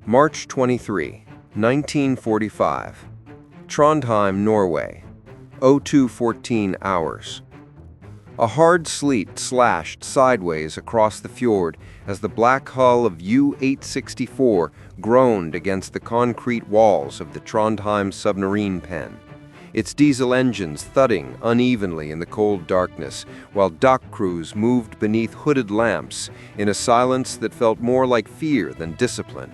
March 23, 1945. Trondheim, Norway. 0214 hours. A hard sleet slashed sideways across the fjord as the black hull of U-864 groaned against the concrete walls of the Trondheim submarine pen, its diesel engines thudding unevenly in the cold darkness, while dock crews moved beneath hooded lamps in a silence that felt more like fear than discipline.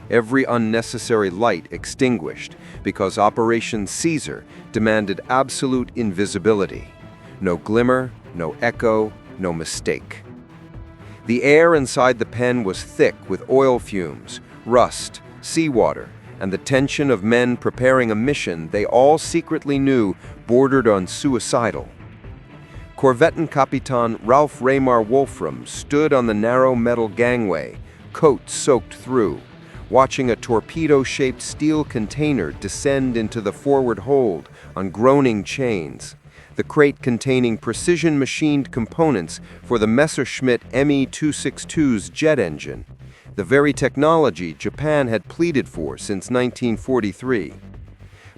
Every unnecessary light extinguished because Operation Caesar demanded absolute invisibility. No glimmer, no echo, no mistake. The air inside the pen was thick with oil fumes, rust, seawater, and the tension of men preparing a mission they all secretly knew bordered on suicidal. Korvettenkapitan Ralph Raymar Wolfram stood on the narrow metal gangway, coat soaked through, watching a torpedo-shaped steel container descend into the forward hold on groaning chains, the crate containing precision-machined components for the Messerschmitt Me-262's jet engine, the very technology Japan had pleaded for since 1943.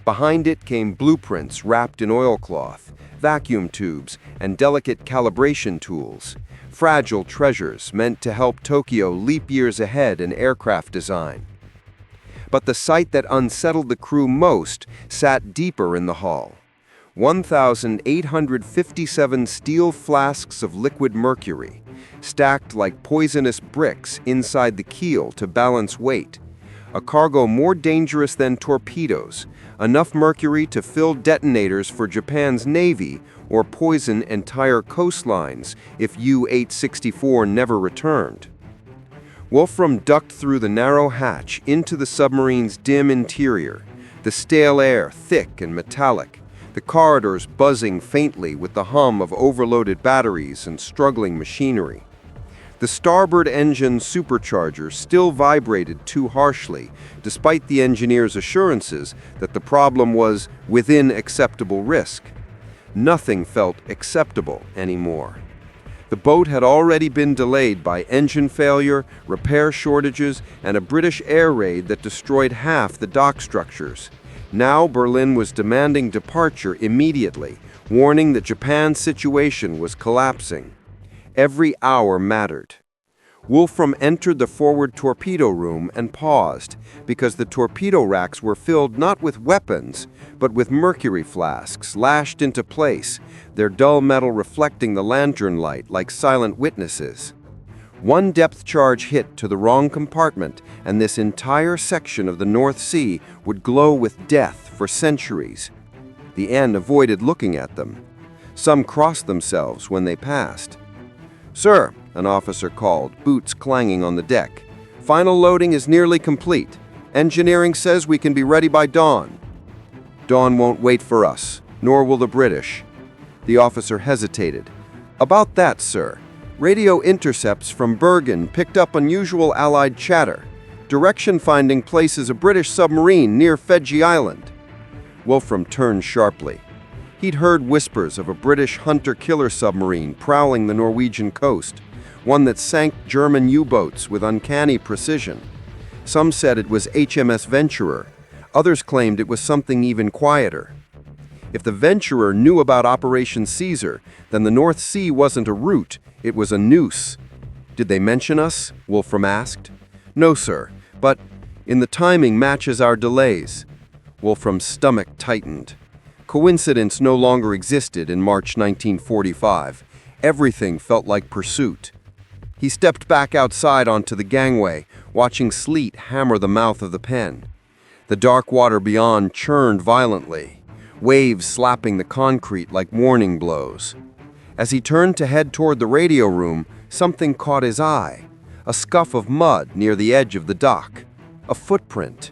Behind it came blueprints wrapped in oilcloth, vacuum tubes, and delicate calibration tools, fragile treasures meant to help Tokyo leap years ahead in aircraft design. But the sight that unsettled the crew most sat deeper in the hull. 1,857 steel flasks of liquid mercury, stacked like poisonous bricks inside the keel to balance weight. A cargo more dangerous than torpedoes, enough mercury to fill detonators for Japan's Navy or poison entire coastlines if U-864 never returned. Wolfram ducked through the narrow hatch into the submarine's dim interior, the stale air thick and metallic, the corridors buzzing faintly with the hum of overloaded batteries and struggling machinery. The starboard engine supercharger still vibrated too harshly, despite the engineer's assurances that the problem was within acceptable risk. Nothing felt acceptable anymore. The boat had already been delayed by engine failure, repair shortages, and a British air raid that destroyed half the dock structures. Now Berlin was demanding departure immediately, warning that Japan's situation was collapsing. Every hour mattered. Wolfram entered the forward torpedo room and paused, because the torpedo racks were filled not with weapons, but with mercury flasks lashed into place, their dull metal reflecting the lantern light like silent witnesses. One depth charge hit to the wrong compartment, and this entire section of the North Sea would glow with death for centuries. The N avoided looking at them. Some crossed themselves when they passed. "Sir," an officer called, boots clanging on the deck. "Final loading is nearly complete. Engineering says we can be ready by dawn." "Dawn won't wait for us, nor will the British." The officer hesitated. "About that, sir. Radio intercepts from Bergen picked up unusual Allied chatter. Direction finding places a British submarine near Fiji Island." Wolfram turned sharply. He'd heard whispers of a British hunter-killer submarine prowling the Norwegian coast, one that sank German U-boats with uncanny precision. Some said it was HMS Venturer. Others claimed it was something even quieter. If the Venturer knew about Operation Caesar, then the North Sea wasn't a route, it was a noose. "Did they mention us?" Wolfram asked. "No, sir, but the timing matches our delays." Wolfram's stomach tightened. Coincidence no longer existed in March 1945. Everything felt like pursuit. He stepped back outside onto the gangway, watching sleet hammer the mouth of the pen. The dark water beyond churned violently, waves slapping the concrete like warning blows. As he turned to head toward the radio room, something caught his eye. A scuff of mud near the edge of the dock. A footprint.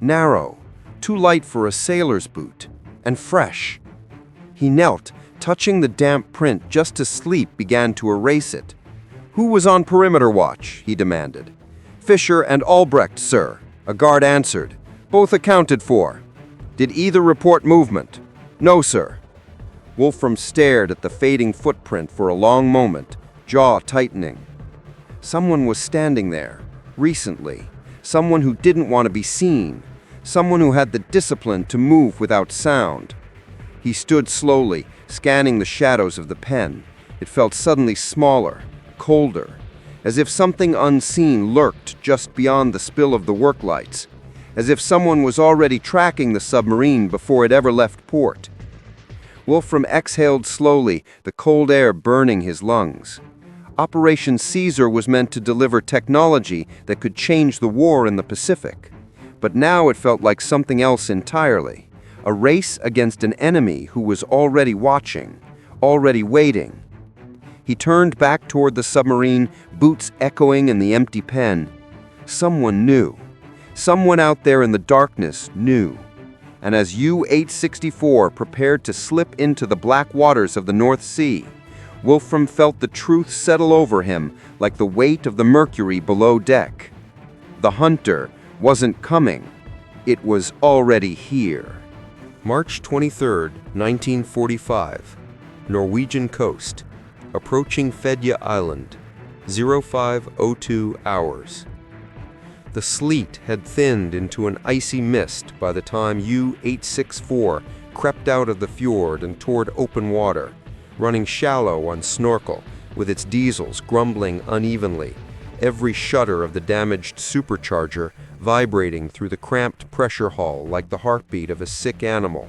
Narrow, too light for a sailor's boot, and fresh. He knelt, touching the damp print just as sleep began to erase it. "Who was on perimeter watch?" he demanded. "Fisher and Albrecht, sir," a guard answered. "Both accounted for." "Did either report movement?" "No, sir." Wolfram stared at the fading footprint for a long moment, jaw tightening. Someone was standing there, recently, someone who didn't want to be seen, someone who had the discipline to move without sound. He stood slowly, scanning the shadows of the pen. It felt suddenly smaller, colder, as if something unseen lurked just beyond the spill of the work lights, as if someone was already tracking the submarine before it ever left port. Wolfram exhaled slowly, the cold air burning his lungs. Operation Caesar was meant to deliver technology that could change the war in the Pacific. But now it felt like something else entirely. A race against an enemy who was already watching, already waiting. He turned back toward the submarine, boots echoing in the empty pen. Someone knew. Someone out there in the darkness knew. And as U-864 prepared to slip into the black waters of the North Sea, Wolfram felt the truth settle over him like the weight of the mercury below deck. The hunter wasn't coming. It was already here. March 23, 1945. Norwegian coast. Approaching Fedje Island. 0502 hours. The sleet had thinned into an icy mist by the time U-864 crept out of the fjord and toward open water, running shallow on snorkel, with its diesels grumbling unevenly, every shudder of the damaged supercharger vibrating through the cramped pressure hull like the heartbeat of a sick animal.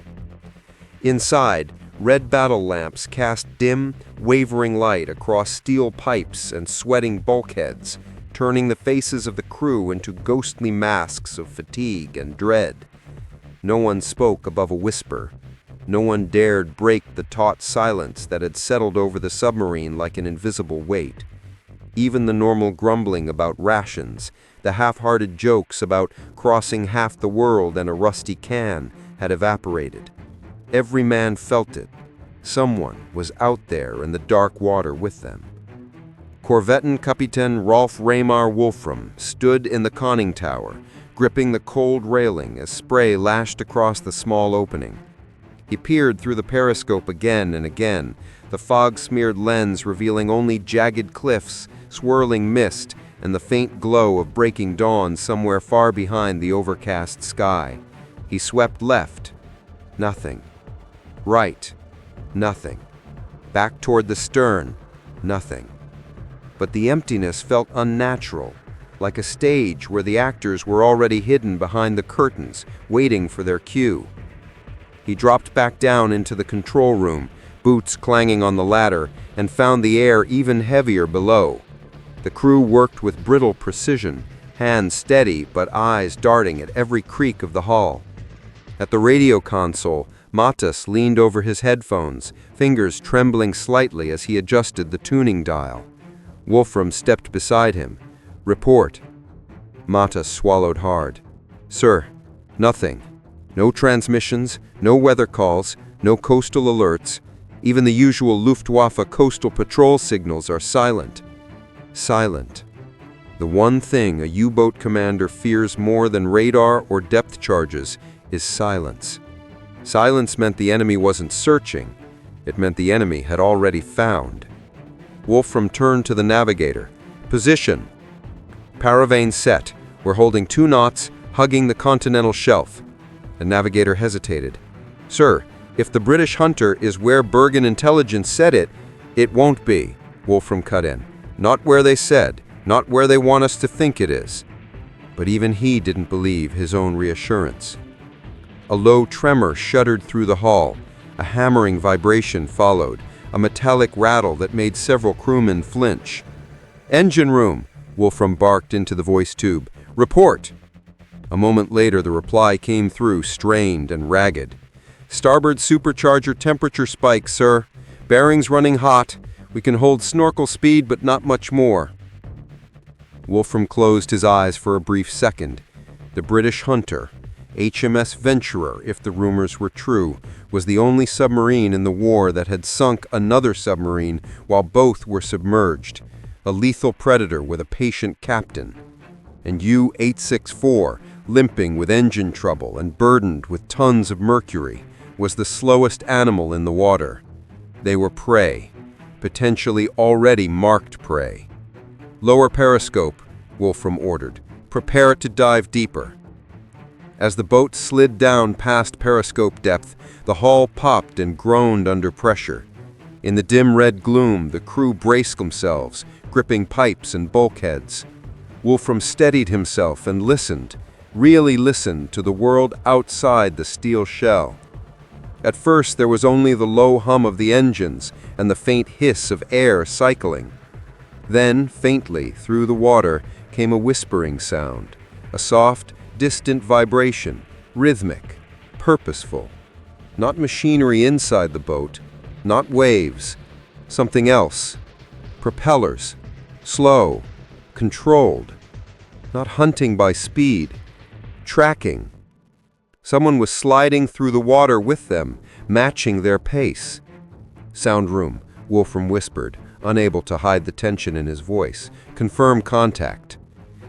Inside, red battle lamps cast dim, wavering light across steel pipes and sweating bulkheads, turning the faces of the crew into ghostly masks of fatigue and dread. No one spoke above a whisper. No one dared break the taut silence that had settled over the submarine like an invisible weight. Even the normal grumbling about rations, the half-hearted jokes about crossing half the world and a rusty can, had evaporated. Every man felt it. Someone was out there in the dark water with them. Korvettenkaptein Rolf Reimar Wolfram stood in the conning tower, gripping the cold railing as spray lashed across the small opening. He peered through the periscope again and again, the fog-smeared lens revealing only jagged cliffs, swirling mist, and the faint glow of breaking dawn somewhere far behind the overcast sky. He swept left. Nothing. Right. Nothing. Back toward the stern. Nothing. But the emptiness felt unnatural, like a stage where the actors were already hidden behind the curtains, waiting for their cue. He dropped back down into the control room, boots clanging on the ladder, and found the air even heavier below. The crew worked with brittle precision, hands steady but eyes darting at every creak of the hull. At the radio console, Matas leaned over his headphones, fingers trembling slightly as he adjusted the tuning dial. Wolfram stepped beside him. "Report." Matas swallowed hard. "Sir, nothing. No transmissions, no weather calls, no coastal alerts. Even the usual Luftwaffe coastal patrol signals are silent." Silent. The one thing a U-boat commander fears more than radar or depth charges is silence. Silence meant the enemy wasn't searching. It meant the enemy had already found. Wolfram turned to the navigator. "Position." "Paravane set. We're holding 2 knots, hugging the continental shelf." The navigator hesitated. "Sir, if the British hunter is where Bergen intelligence said it, it won't be," Wolfram cut in. "Not where they said, not where they want us to think it is." But even he didn't believe his own reassurance. A low tremor shuddered through the hull. A hammering vibration followed, a metallic rattle that made several crewmen flinch. "Engine room," Wolfram barked into the voice tube. "Report." A moment later, the reply came through, strained and ragged. "Starboard supercharger temperature spike, sir. Bearings running hot. We can hold snorkel speed, but not much more." Wolfram closed his eyes for a brief second. The British hunter, HMS Venturer, if the rumors were true, was the only submarine in the war that had sunk another submarine while both were submerged, a lethal predator with a patient captain. And U-864, limping with engine trouble and burdened with tons of mercury, was the slowest animal in the water. They were prey, potentially already marked prey. "Lower periscope," Wolfram ordered. Prepare to dive deeper. As the boat slid down past periscope depth, the hull popped and groaned under pressure. In the dim red gloom, the crew braced themselves, gripping pipes and bulkheads. Wolfram steadied himself and listened, really listened to the world outside the steel shell. At first, there was only the low hum of the engines and the faint hiss of air cycling. Then, faintly, through the water, came a whispering sound, a soft, distant vibration, rhythmic, purposeful. Not machinery inside the boat, not waves, something else. Propellers, slow, controlled, not hunting by speed, tracking. Someone was sliding through the water with them, matching their pace. Sound room, Wolfram whispered, unable to hide the tension in his voice. Confirm contact.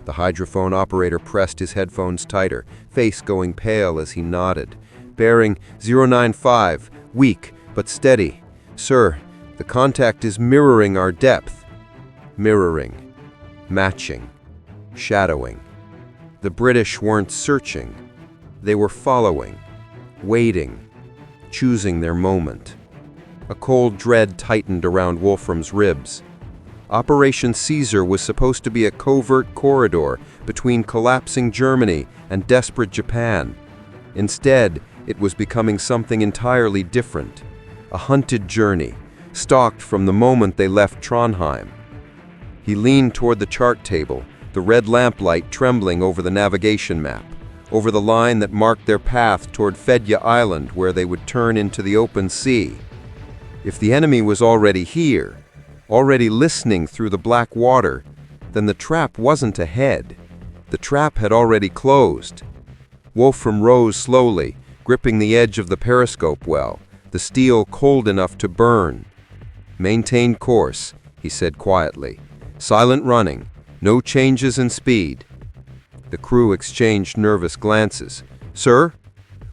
The hydrophone operator pressed his headphones tighter, face going pale as he nodded. Bearing 095, weak but steady. Sir, the contact is mirroring our depth. Mirroring. Matching. Shadowing. The British weren't searching. They were following. Waiting. Choosing their moment. A cold dread tightened around Wolfram's ribs. Operation Caesar was supposed to be a covert corridor between collapsing Germany and desperate Japan. Instead, it was becoming something entirely different. A hunted journey, stalked from the moment they left Trondheim. He leaned toward the chart table, the red lamplight trembling over the navigation map, over the line that marked their path toward Fedje Island, where they would turn into the open sea. If the enemy was already here, already listening through the black water, then the trap wasn't ahead. The trap had already closed. Wolfram rose slowly, gripping the edge of the periscope well, the steel cold enough to burn. Maintain course, he said quietly. Silent running, no changes in speed. The crew exchanged nervous glances. Sir?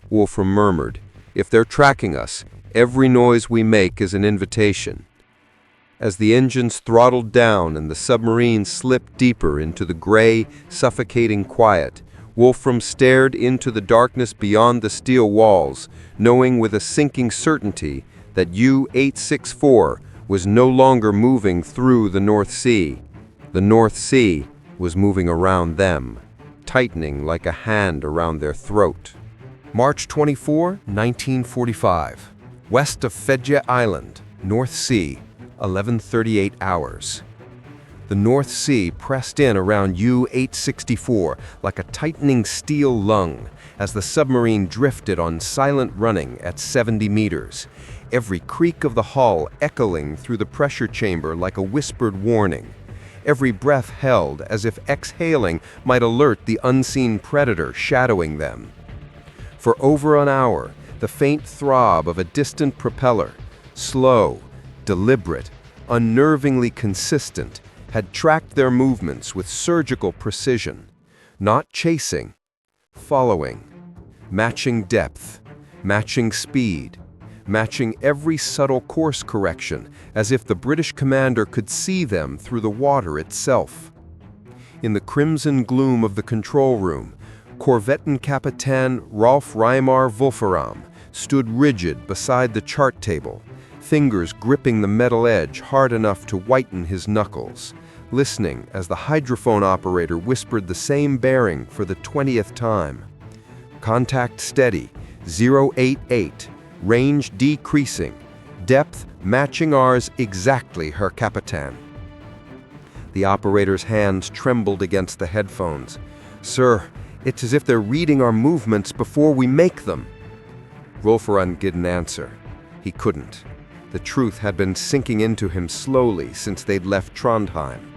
Wolfram murmured. If they're tracking us, every noise we make is an invitation. As the engines throttled down and the submarine slipped deeper into the gray, suffocating quiet, Wolfram stared into the darkness beyond the steel walls, knowing with a sinking certainty that U-864 was no longer moving through the North Sea. The North Sea was moving around them, tightening like a hand around their throat. March 24, 1945. West of Fedje Island, North Sea, 11:38 hours. The North Sea pressed in around U-864 like a tightening steel lung as the submarine drifted on silent running at 70 meters, every creak of the hull echoing through the pressure chamber like a whispered warning, every breath held as if exhaling might alert the unseen predator shadowing them. For over an hour, the faint throb of a distant propeller, slow, deliberate, unnervingly consistent, had tracked their movements with surgical precision, not chasing, following, matching depth, matching speed, matching every subtle course correction as if the British commander could see them through the water itself. In the crimson gloom of the control room, Korvettenkaptein Rolf Reimar Wolfram stood rigid beside the chart table, fingers gripping the metal edge hard enough to whiten his knuckles, listening as the hydrophone operator whispered the same bearing for the 20th time. Contact steady, 088, range decreasing, depth matching ours exactly, Herr Kapitän. The operator's hands trembled against the headphones. Sir, it's as if they're reading our movements before we make them. Wolfram didn't answer. He couldn't. The truth had been sinking into him slowly since they'd left Trondheim.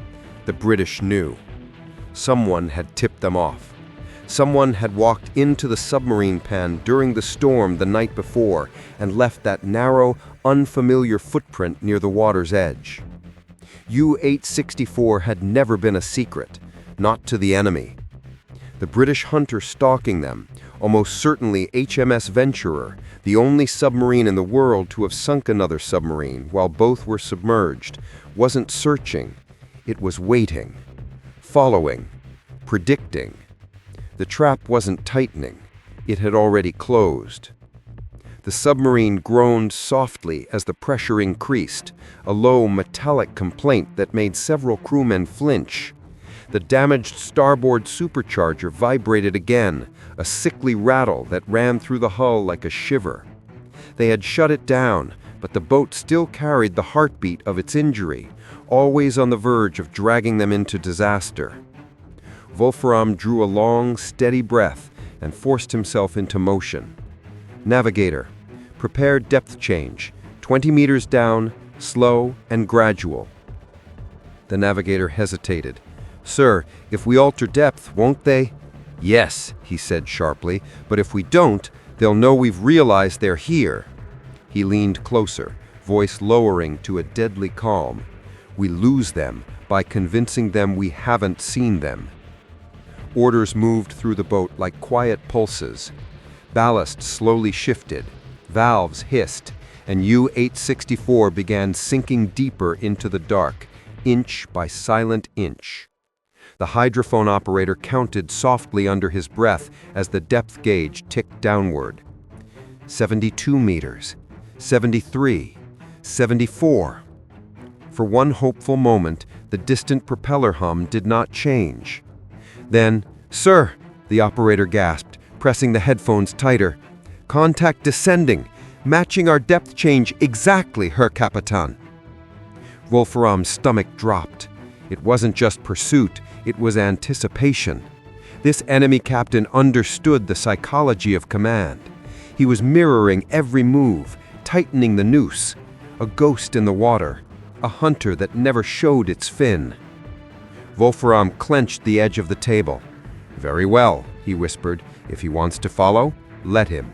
The British knew. Someone had tipped them off. Someone had walked into the submarine pen during the storm the night before and left that narrow, unfamiliar footprint near the water's edge. U-864 had never been a secret, not to the enemy. The British hunter stalking them, almost certainly HMS Venturer, the only submarine in the world to have sunk another submarine while both were submerged, wasn't searching. It was waiting, following, predicting. The trap wasn't tightening. It had already closed. The submarine groaned softly as the pressure increased, a low metallic complaint that made several crewmen flinch. The damaged starboard supercharger vibrated again, a sickly rattle that ran through the hull like a shiver. They had shut it down, but the boat still carried the heartbeat of its injury, always on the verge of dragging them into disaster. Wolfram drew a long, steady breath and forced himself into motion. "Navigator, prepare depth change, 20 meters down, slow and gradual." The navigator hesitated. "Sir, if we alter depth, won't they?" "Yes," he said sharply, "but if we don't, they'll know we've realized they're here." He leaned closer, voice lowering to a deadly calm. "We lose them by convincing them we haven't seen them." Orders moved through the boat like quiet pulses. Ballast slowly shifted, valves hissed, and U-864 began sinking deeper into the dark, inch by silent inch. The hydrophone operator counted softly under his breath as the depth gauge ticked downward. 72 meters, 73, 74. For one hopeful moment, the distant propeller hum did not change. Then, "Sir," the operator gasped, pressing the headphones tighter. "Contact descending, matching our depth change exactly, Herr Captain." Wolfram's stomach dropped. It wasn't just pursuit, it was anticipation. This enemy captain understood the psychology of command. He was mirroring every move, tightening the noose. A ghost in the water, a hunter that never showed its fin. Wolfram clenched the edge of the table. "Very well," he whispered. "If he wants to follow, let him."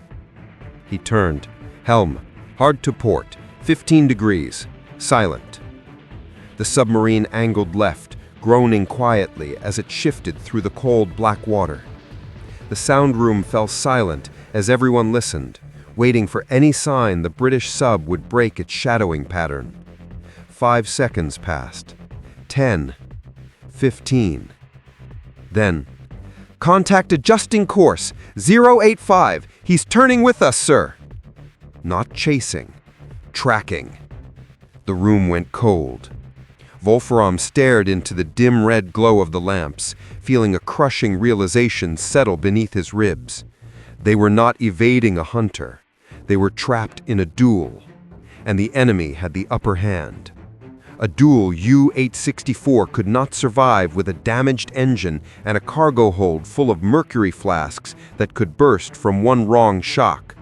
He turned. "Helm, hard to port, 15 degrees, silent." The submarine angled left, groaning quietly as it shifted through the cold black water. The sound room fell silent as everyone listened, waiting for any sign the British sub would break its shadowing pattern. 5 seconds passed. 10. 15. Then, "Contact adjusting course, 085. He's turning with us, sir." Not chasing, tracking. The room went cold. Wolfram stared into the dim red glow of the lamps, feeling a crushing realization settle beneath his ribs. They were not evading a hunter. They were trapped in a duel, and the enemy had the upper hand. A duel U-864 could not survive with a damaged engine and a cargo hold full of mercury flasks that could burst from one wrong shock.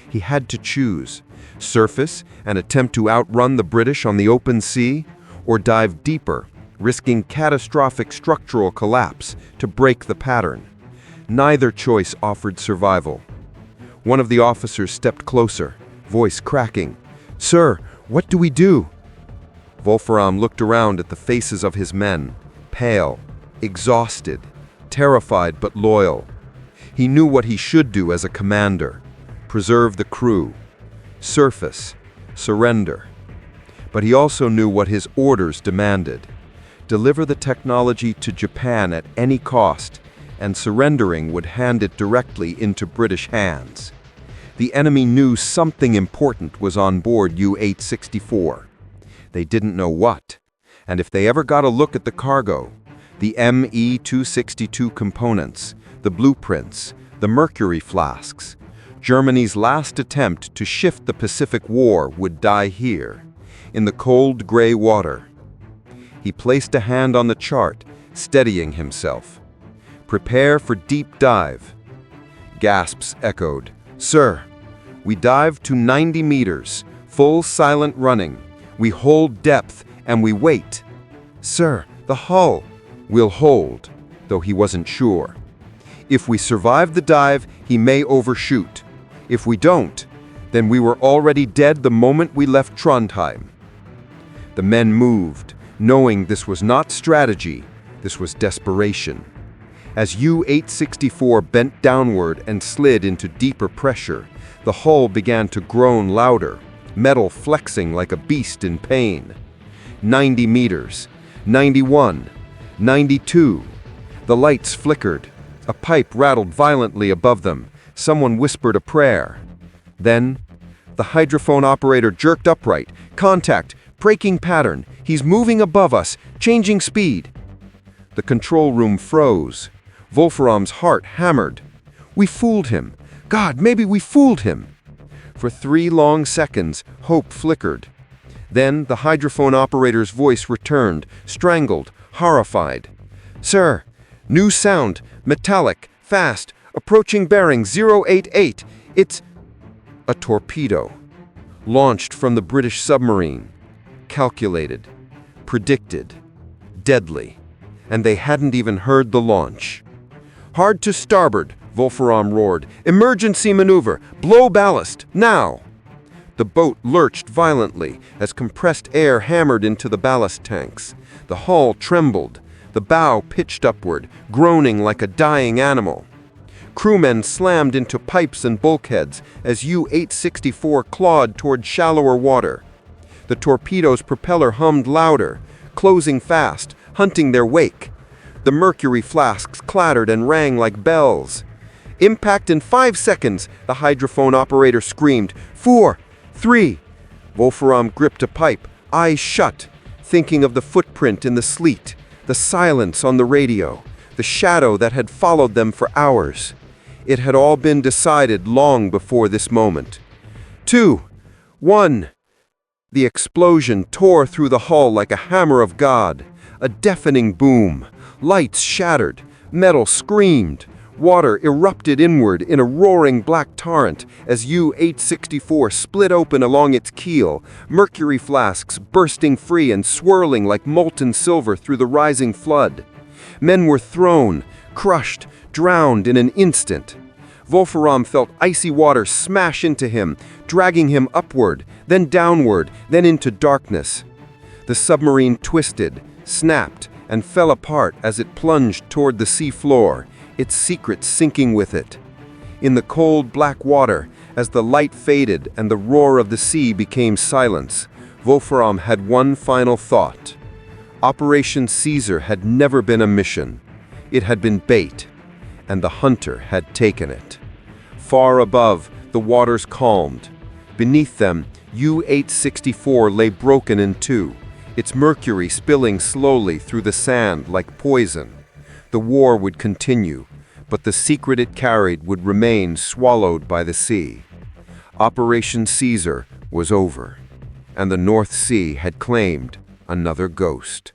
He had to choose: surface and attempt to outrun the British on the open sea, or dive deeper, risking catastrophic structural collapse to break the pattern. Neither choice offered survival. One of the officers stepped closer, voice cracking. "Sir, what do we do?" Wolfram looked around at the faces of his men, pale, exhausted, terrified but loyal. He knew what he should do as a commander: preserve the crew, surface, surrender. But he also knew what his orders demanded: deliver the technology to Japan at any cost, and surrendering would hand it directly into British hands. The enemy knew something important was on board U-864. They didn't know what, and if they ever got a look at the cargo, the Me-262 components, the blueprints, the mercury flasks, Germany's last attempt to shift the Pacific War would die here, in the cold gray water. He placed a hand on the chart, steadying himself. "Prepare for deep dive." Gasps echoed. "Sir, we dive to 90 meters, full silent running. We hold depth and we wait." "Sir, the hull." "We'll hold," though he wasn't sure. "If we survive the dive, he may overshoot. If we don't, then we were already dead the moment we left Trondheim." The men moved, knowing this was not strategy, this was desperation. As U-864 bent downward and slid into deeper pressure, the hull began to groan louder, metal flexing like a beast in pain. 90 meters, 91, 92. The lights flickered. A pipe rattled violently above them. Someone whispered a prayer. Then, the hydrophone operator jerked upright. Contact, breaking pattern. He's moving above us, changing speed. The control room froze. Wolfram's heart hammered. We fooled him. God, maybe we fooled him. For 3 long seconds, hope flickered. Then the hydrophone operator's voice returned, strangled, horrified. Sir, new sound, metallic, fast, approaching bearing 088. It's a torpedo. Launched from the British submarine. Calculated. Predicted. Deadly. And they hadn't even heard the launch. Hard to starboard, Wolfram roared. Emergency maneuver. Blow ballast. Now. The boat lurched violently as compressed air hammered into the ballast tanks. The hull trembled. The bow pitched upward, groaning like a dying animal. Crewmen slammed into pipes and bulkheads as U-864 clawed toward shallower water. The torpedo's propeller hummed louder, closing fast, hunting their wake. The mercury flasks clattered and rang like bells. Impact in 5 seconds, the hydrophone operator screamed. 4, 3. Wolfram gripped a pipe, eyes shut, thinking of the footprint in the sleet, the silence on the radio, the shadow that had followed them for hours. It had all been decided long before this moment. 2, 1. The explosion tore through the hull like a hammer of God. A deafening boom. Lights shattered. Metal screamed. Water erupted inward in a roaring black torrent as U-864 split open along its keel, mercury flasks bursting free and swirling like molten silver through the rising flood. Men were thrown, crushed, drowned in an instant. Wolfram felt icy water smash into him, dragging him upward, then downward, then into darkness. The submarine twisted, snapped, and fell apart as it plunged toward the sea floor, its secret sinking with it. In the cold black water, as the light faded and the roar of the sea became silence, Wolfram had one final thought. Operation Caesar had never been a mission. It had been bait, and the hunter had taken it. Far above, the waters calmed. Beneath them, U-864 lay broken in two, its mercury spilling slowly through the sand like poison. The war would continue, but the secret it carried would remain swallowed by the sea. Operation Caesar was over, and the North Sea had claimed another ghost.